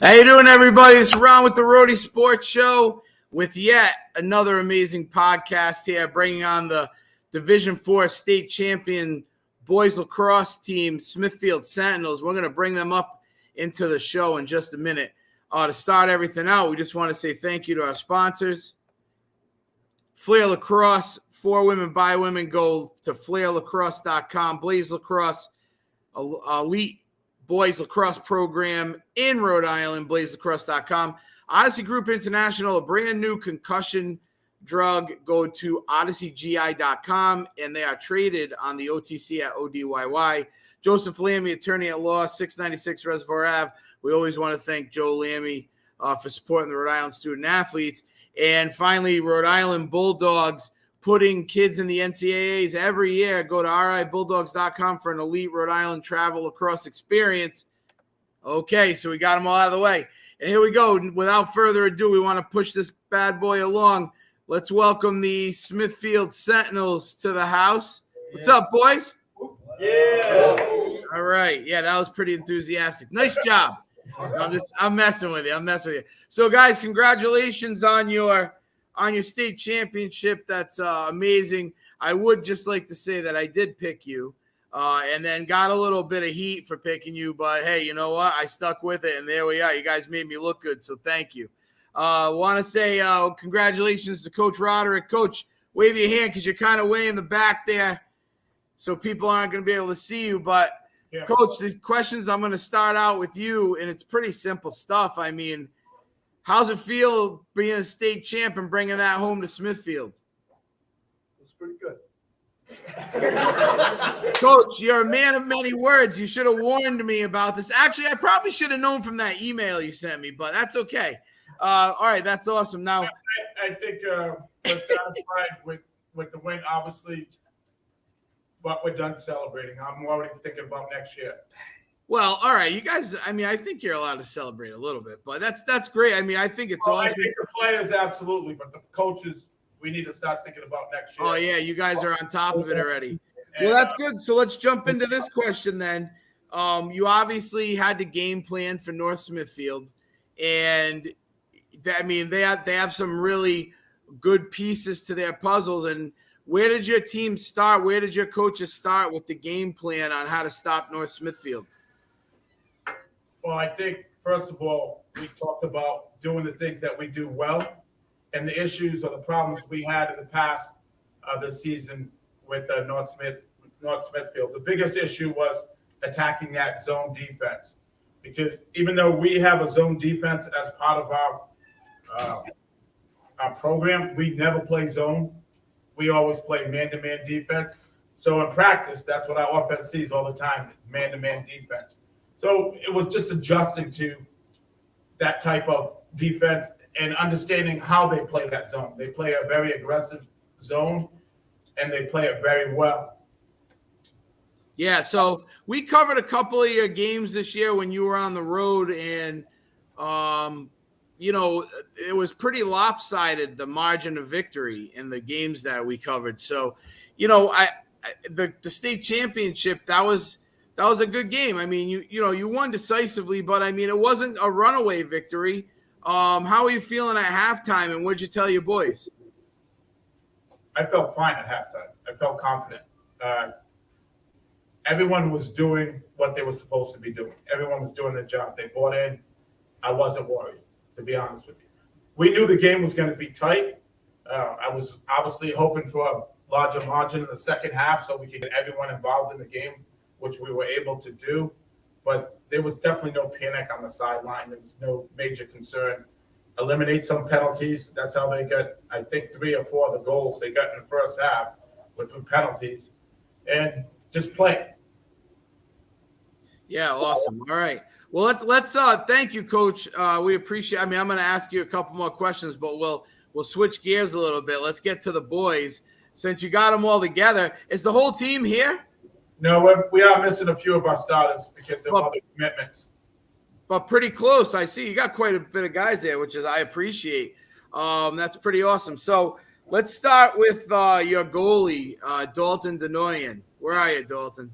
How you doing, everybody? It's Ron with the Rhody Sports Show with yet another amazing podcast here, bringing on the Division IV state champion boys lacrosse team, Smithfield Sentinels. We're going to bring them up into the show in just a minute. To start everything out, we just want to say thank you to our sponsors. Flair Lacrosse, for women, by women. Go to flairlacrosse.com. Blaze Lacrosse, elite boys lacrosse program in Rhode Island, blazelacrosse.com. Odyssey Group International, a brand new concussion drug. Go to odysseygi.com, and they are traded on the OTC at ODYY. Joseph Lammy, attorney at law, 696 Reservoir Ave. We always want to thank Joe Lammy for supporting the Rhode Island student athletes. And finally, Rhode Island Bulldogs, putting kids in the NCAAs every year. Go to ribulldogs.com for an elite Rhode Island travel lacrosse experience. Okay, so we got them all out of the way. And here we go. Without further ado, we want to push this bad boy along. Let's welcome the Smithfield Sentinels to the house. What's up, boys? Yeah. All right. Yeah, that was pretty enthusiastic. Nice job. I'm messing with you. So, guys, congratulations on your state championship. That's amazing. I would just like to say that I did pick you and then got a little bit of heat for picking you. But, hey, you know what? I stuck with it, and there we are. You guys made me look good, so thank you. I want to say congratulations to Coach Roderick. Coach, wave your hand because you're kind of way in the back there, so people aren't going to be able to see you. But, yeah. Coach, the questions, I'm going to start out with you, and it's pretty simple stuff. I mean, how's it feel being a state champ and bringing that home to Smithfield? It's pretty good. Coach, you're a man of many words. You should have warned me about this. Actually, I probably should have known from that email you sent me, but that's okay. All right, that's awesome. Now, I think we're satisfied with the win, obviously, but we're done celebrating. I'm already thinking about next year. Well, all right, you guys. I mean, I think you're allowed to celebrate a little bit, but that's great. I mean, I think it's awesome. I think the players absolutely, but the coaches, we need to start thinking about next year. Oh yeah, you guys are on top of it already. Well, that's good. So let's jump into this question then. You obviously had the game plan for North Smithfield, and I mean they have some really good pieces to their puzzles. And where did your team start? Where did your coaches start with the game plan on how to stop North Smithfield? Well, I think, first of all, we talked about doing the things that we do well and the issues or the problems we had in the past this season with North Smithfield. The biggest issue was attacking that zone defense, because even though we have a zone defense as part of our program, we never play zone. We always play man-to-man defense. So in practice, that's what our offense sees all the time, man-to-man defense. So it was just adjusting to that type of defense and understanding how they play that zone. They play a very aggressive zone, and they play it very well. Yeah, so we covered a couple of your games this year when you were on the road, and, you know, it was pretty lopsided, the margin of victory in the games that we covered. So, you know, the state championship, that was a good game. I mean, you won decisively, but I mean, it wasn't a runaway victory. How are you feeling at halftime, and what'd you tell your boys? I felt fine at halftime. I felt confident. Everyone was doing what they were supposed to be doing. Everyone was doing their job. They bought in. I wasn't worried, to be honest with you. We knew the game was going to be tight. I was obviously hoping for a larger margin in the second half so we could get everyone involved in the game, which we were able to do. But there was definitely no panic on the sideline. There was no major concern. Eliminate some penalties. That's how they got, I think, 3 or 4 of the goals they got in the first half with penalties. And just play. Yeah, awesome. All right. Well, let's thank you, Coach. We appreciate. I mean, I'm going to ask you a couple more questions, but we'll switch gears a little bit. Let's get to the boys. Since you got them all together, is the whole team here? No, we are missing a few of our starters because of other commitments. But pretty close. I see you got quite a bit of guys there, which is I appreciate. That's pretty awesome. So let's start with your goalie, Dalton Denoyan. Where are you, Dalton?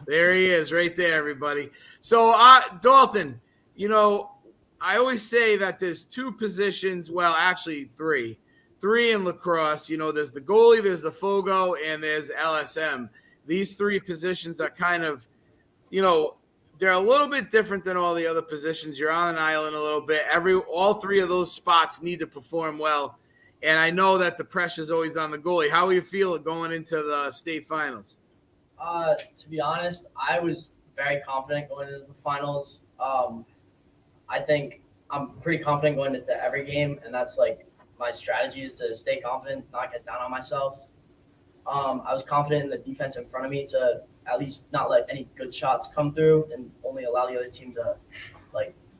There he is, right there, everybody. So, Dalton, I always say that there's two positions, well, actually three in lacrosse. There's the goalie, there's the FOGO, and there's LSM. These three positions are kind of, they're a little bit different than all the other positions. You're on an island a little bit. All three of those spots need to perform well. And I know that the pressure's always on the goalie. How are you feeling going into the state finals? To be honest, I was very confident going into the finals. I think I'm pretty confident going into every game, and that's like my strategy is to stay confident, not get down on myself. I was confident in the defense in front of me to at least not let any good shots come through and only allow the other team to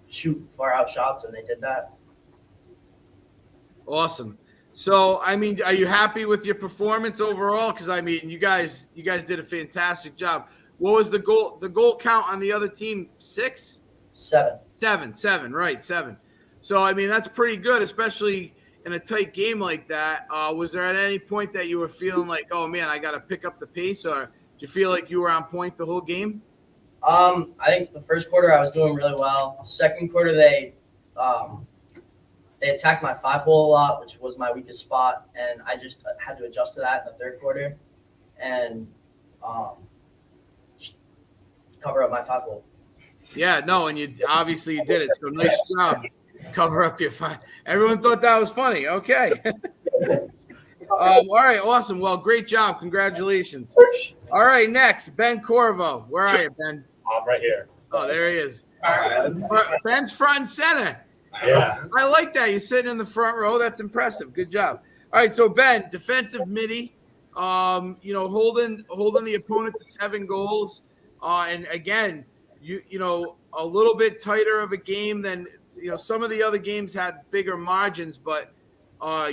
shoot far out shots, and they did that. Awesome. So, are you happy with your performance overall? Because you guys did a fantastic job. What was the goal? The goal count on the other team? 6? 7. 7. Right, 7. So, that's pretty good, especially in a tight game like that. Was there at any point that you were feeling like, oh man, I got to pick up the pace, or did you feel like you were on point the whole game? I think the first quarter I was doing really well. Second quarter they attacked my 5-hole a lot, which was my weakest spot, and I just had to adjust to that in the third quarter and just cover up my 5-hole. Yeah, no, and you obviously did it. So nice job. Cover up your 5. Everyone thought that was funny. Okay. All right, awesome. Well, great job. Congratulations. All right, next, Ben Corvo. Where are you, Ben? I'm right here. Oh, there he is. Ben's front and center. Yeah. I like that. You're sitting in the front row. That's impressive. Good job. All right, so Ben, defensive midi, holding the opponent to 7 goals. And again, a little bit tighter of a game than some of the other games had bigger margins, but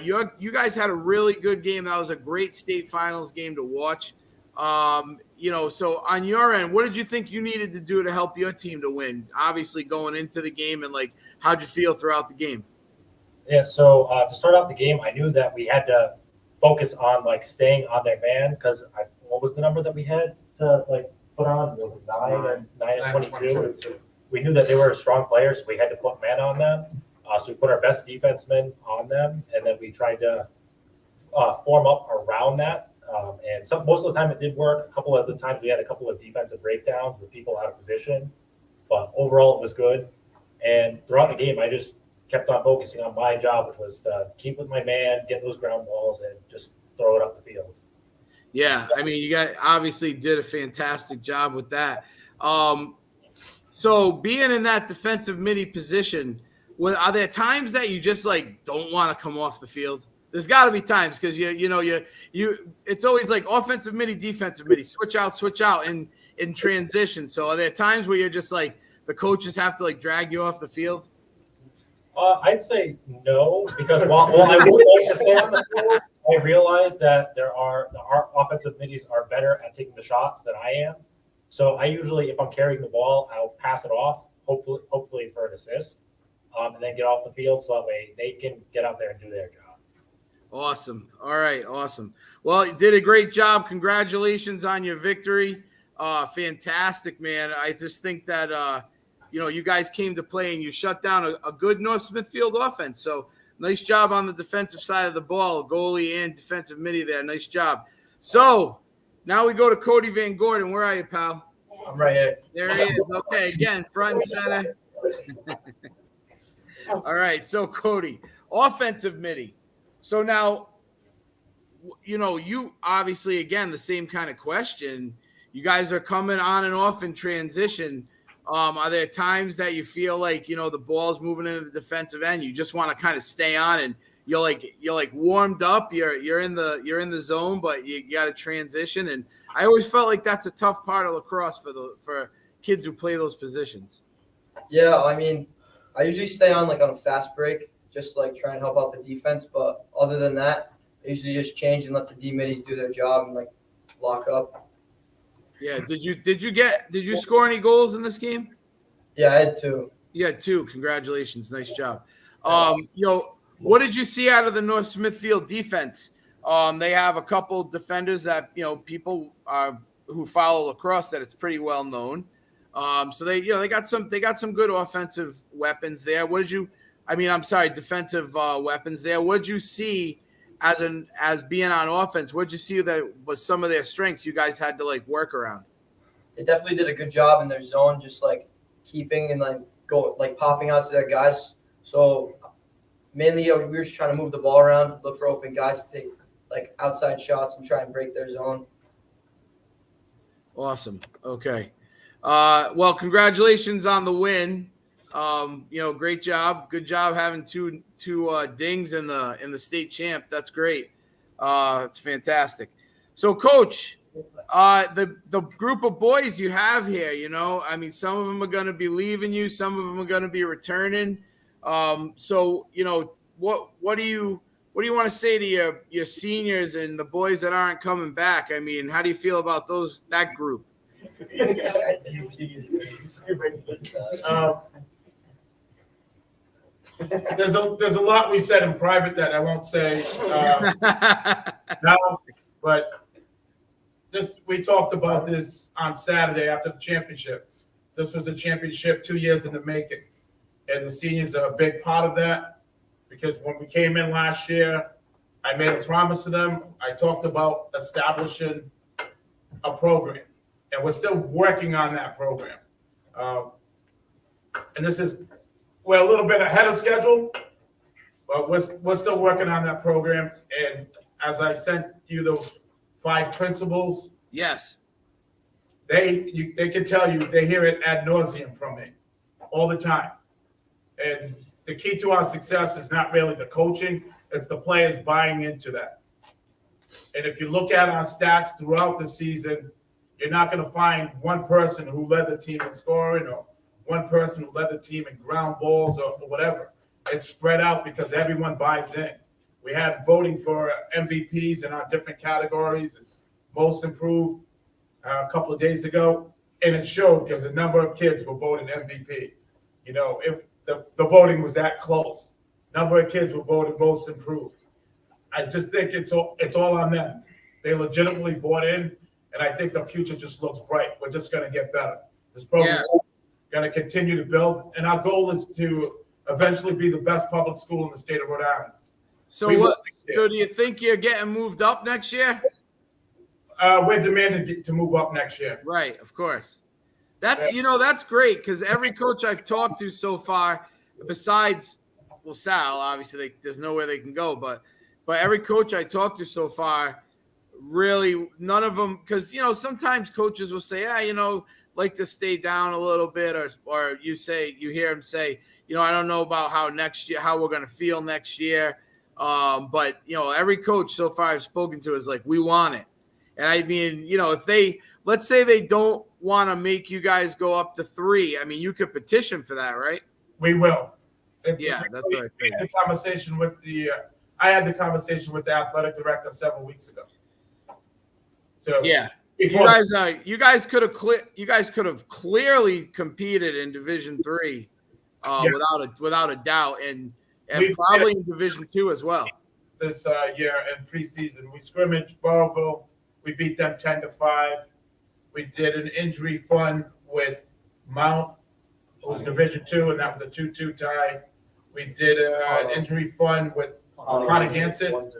you guys had a really good game. That was a great state finals game to watch. So on your end, what did you think you needed to do to help your team to win? Obviously going into the game, and how'd you feel throughout the game? Yeah. So to start out the game, I knew that we had to focus on staying on their man because what was the number that we had to put on? Was it 9 and 22? We knew that they were a strong player, so we had to put man on them. So we put our best defensemen on them, and then we tried to form up around that. And most of the time it did work. A couple of the times we had a couple of defensive breakdowns with people out of position, but overall it was good. And throughout the game, I just kept on focusing on my job, which was to keep with my man, get those ground balls, and just throw it up the field. Yeah, you guys obviously did a fantastic job with that. So being in that defensive midi position, are there times that you just don't want to come off the field? There's got to be times because it's always offensive midi, defensive midi, switch out in transition. So are there times where you're just the coaches have to drag you off the field? I'd say no, because while I would like to stay on the field, I realize that our offensive middies are better at taking the shots than I am. So I usually, if I'm carrying the ball, I'll pass it off, hopefully for an assist, and then get off the field so that way they can get out there and do their job. Awesome. All right. Awesome. Well, you did a great job. Congratulations on your victory. Fantastic, man. I just think that, you guys came to play and you shut down a good North Smithfield offense. So nice job on the defensive side of the ball, goalie and defensive midi there. Nice job. So now we go to Cody Van Gorden. Where are you, pal? I'm right here. There he is. Okay. Again, front and center. All right. So Cody, offensive midi. So now, you obviously, again, the same kind of question. You guys are coming on and off in transition. Are there times that you feel the ball's moving into the defensive end? You just want to kind of stay on and you're warmed up. You're in the zone, but you got to transition. And I always felt like that's a tough part of lacrosse for kids who play those positions. Yeah, I usually stay on on a fast break, just try and help out the defense. But other than that, I usually just change and let the D-middies do their job and lock up. Yeah. Did you score any goals in this game? Yeah, I had 2. You had 2. Congratulations. Nice job. What did you see out of the North Smithfield defense? They have a couple defenders that, people who follow lacrosse that it's pretty well known. So they got some good offensive weapons there. Defensive weapons there. What did you see as being on offense? What did you see that was some of their strengths you guys had to like work around? They definitely did a good job in their zone, just like keeping and popping out to their guys. So mainly we were just trying to move the ball around, look for open guys to take like outside shots and try and break their zone. Awesome. Okay. Well, congratulations on the win. Great job. Good job having two dings in the state champ. That's great. It's fantastic. So, Coach, the group of boys you have here, some of them are going to be leaving you, some of them are going to be returning. So, what do you want to say to your seniors and the boys that aren't coming back? I mean, how do you feel about that group? There's a lot we said in private that I won't say now, but we talked about this on Saturday after the championship. This was a championship 2 years in the making, and the seniors are a big part of that because when we came in last year, I made a promise to them. I talked about establishing a program, and we're still working on that program. And we're a little bit ahead of schedule, but we're still working on that program. And as I sent you those 5 principles, yes, they can tell you they hear it ad nauseum from me all the time. And the key to our success is not really the coaching; it's the players buying into that. And if you look at our stats throughout the season, you're not going to find one person who led the team in scoring or one person who led the team in ground balls or whatever. It's spread out because everyone buys in. We had voting for MVPs in our different categories, most improved a couple of days ago, and it showed because a number of kids were voting MVP. The voting was that close. Number of kids were voted most improved. I just think it's all on them. They legitimately bought in, and I think the future just looks bright. We're just going to get better. This program is going to continue to build, and our goal is to eventually be the best public school in the state of Rhode Island. So do you think you're getting moved up next year? We're demanding to move up next year. Right, of course. That's great because every coach I've talked to so far, besides Sal, obviously there's nowhere they can go, but every coach I talked to so far, really none of them, because sometimes coaches will say, like to stay down a little bit, or you hear them say, I don't know about how we're going to feel next year. But every coach so far I've spoken to is like, we want it. And I mean, if let's say they don't want to make you guys go up to 3, I mean, you could petition for that, right? We will. That's right. I had the conversation with the athletic director several weeks ago. So yeah, you guys could have clearly competed in Division III, without a doubt, and probably in Division II as well. This year in preseason, we scrimmaged Corvo. We beat them 10-5. We did an injury fun with Mount, who was Division II, and that was a 2-2 tie. We did an injury fun with Pontigansett.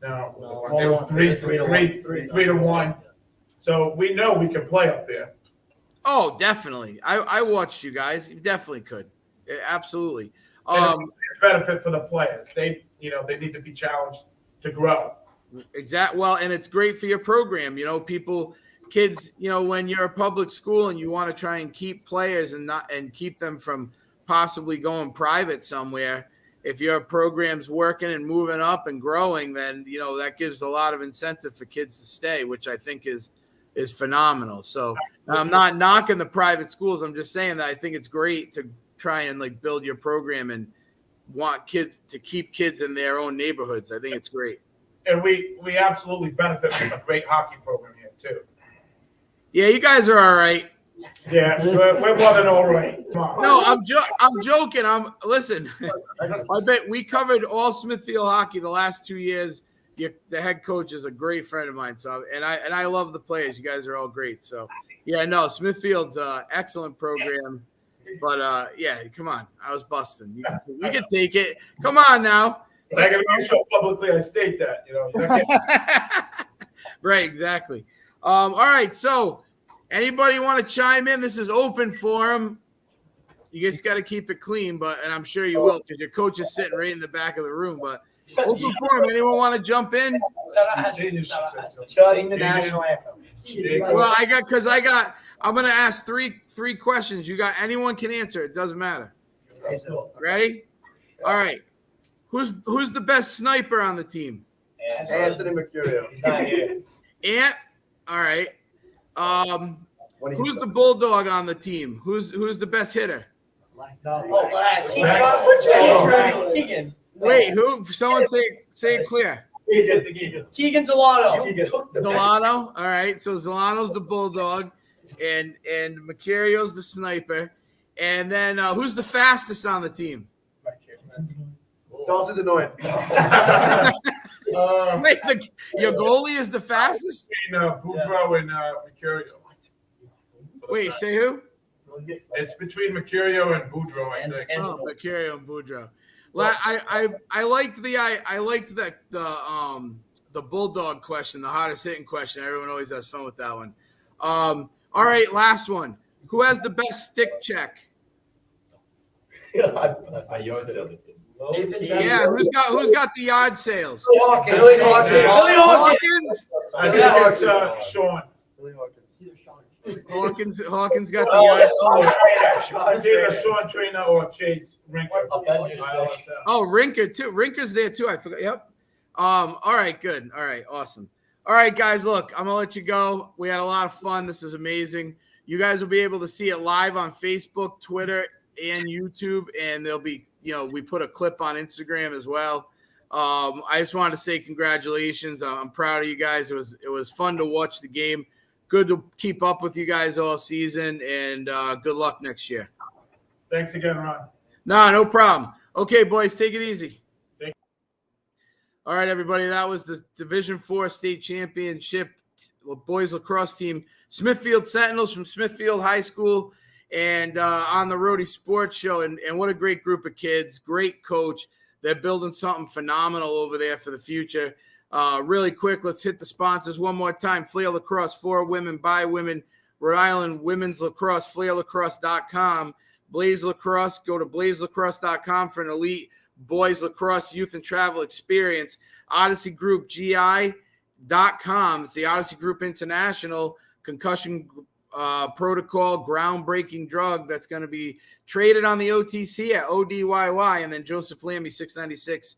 No, it was 3-1. So we know we can play up there. Oh, definitely. I watched you guys. You definitely could. Absolutely. It's a benefit for the players. They need to be challenged to grow. Exactly. Well, and it's great for your program. Kids, when you're a public school and you want to try and keep players and keep them from possibly going private somewhere, if your program's working and moving up and growing, then that gives a lot of incentive for kids to stay, which I think is phenomenal. So I'm not knocking the private schools. I'm just saying that I think it's great to try and build your program and want kids to keep kids in their own neighborhoods. I think it's great. And we absolutely benefit from a great hockey program here too. Yeah, you guys are all right. Yeah, we're more than all right. No, I'm joking. Listen. I bet we covered all Smithfield hockey the last 2 years. the head coach is a great friend of mine. So, and I love the players. You guys are all great. So, yeah, no, Smithfield's excellent program. But yeah, come on, I was busting. You can take it. Come on now. But I gotta make sure publicly I state that. Right, exactly. All right, so anybody want to chime in? This is open forum. You guys got to keep it clean, and I'm sure you will because your coach is sitting right in the back of the room. But open forum. Anyone want to jump in? Sing the national anthem. Well, I'm going to ask three questions. Anyone can answer. It doesn't matter. Ready? All right. Who's the best sniper on the team? Anthony Mercurio. He's not here. Ant. All right. Who's the bulldog on the team? Who's the best hitter? Keegan. Wait, who? Someone say it clear. Keegan Zalato. Zolano. All right. So Zolano's the bulldog, and Mercurio's the sniper. And then who's the fastest on the team? Dalton Denoyan. Wait, your goalie is the fastest? Boudreaux and Mercurio. Wait, say who? It's between Mercurio and Boudreaux, I think. Oh, Mercurio and Boudreaux. I liked the bulldog question, the hottest hitting question. Everyone always has fun with that one. All right, last one. Who has the best stick check? Yeah, who's got the yard sales? Billy Hawkins. I think it's Sean. Hawkins got the yard sales. It's either Sean Trainer or Chase Rinker. Oh, Rinker too. Rinker's there too. I forgot. Yep. All right, good. All right, awesome. All right, guys, look, I'm gonna let you go. We had a lot of fun. This is amazing. You guys will be able to see it live on Facebook, Twitter, and YouTube, and there'll be, we put a clip on Instagram as well. I just wanted to say congratulations. I'm proud of you guys. It was fun to watch the game. Good to keep up with you guys all season, and good luck next year. Thanks again, Ron. No problem. Okay, boys, take it easy. All right, everybody, that was the Division IV state championship boys lacrosse team, Smithfield Sentinels from Smithfield High School, and on the Rhody Sports Show. And what a great group of kids, great coach. They're building something phenomenal over there for the future. Really quick, let's hit the sponsors one more time. Flair Lacrosse, for women, by women. Rhode Island Women's Lacrosse, FlairLacrosse.com. Blaze Lacrosse, go to blazelacrosse.com for an elite boys lacrosse youth and travel experience. Odyssey Group, GI.com. It's the Odyssey Group International concussion protocol, groundbreaking drug that's going to be traded on the OTC at ODYY. And then Joseph Lammy, 696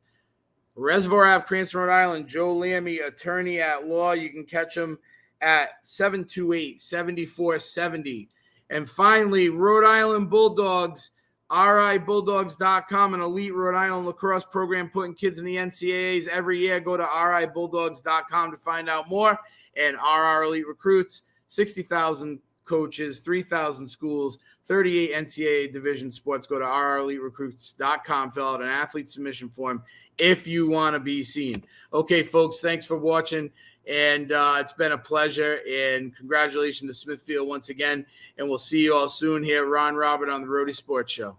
Reservoir Ave, Cranston, Rhode Island. Joe Lammy, attorney at law. You can catch him at 728-7470. And finally, Rhode Island Bulldogs, RIBulldogs.com, an elite Rhode Island lacrosse program putting kids in the NCAAs every year. Go to RIBulldogs.com to find out more. And RR Elite Recruits, 60,000 coaches, 3,000 schools, 38 NCAA division sports. Go to RREliteRecruits.com, fill out an athlete submission form if you want to be seen. Okay, folks, thanks for watching. And it's been a pleasure. And congratulations to Smithfield once again. And we'll see you all soon here. Ron Robert on the Rhody Sports Show.